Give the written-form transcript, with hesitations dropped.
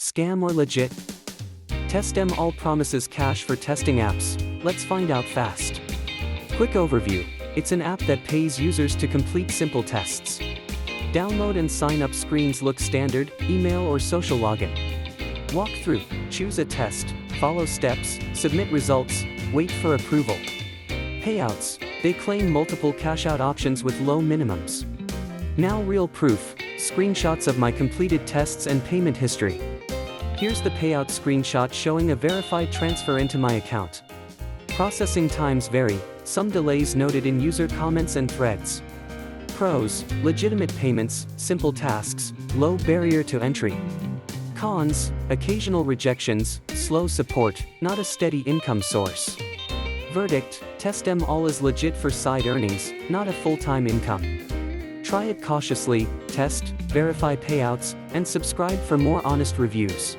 Scam or legit? Test them all promises cash for testing apps. Let's find out fast. Quick overview. It's an app that pays users to complete simple tests. Download and sign up screens look standard, email or social login. Walkthrough. Choose a test, follow steps, submit results, wait for approval. Payouts. They claim multiple cash-out options with low minimums. Now real proof. Screenshots of my completed tests and payment history. Here's the payout screenshot showing a verified transfer into my account. Processing times vary, some delays noted in user comments and threads. Pros: legitimate payments, simple tasks, low barrier to entry. Cons: occasional rejections, slow support, not a steady income source. Verdict: test them all as legit for side earnings, not a full-time income. Try it cautiously, test, verify payouts, and subscribe for more honest reviews.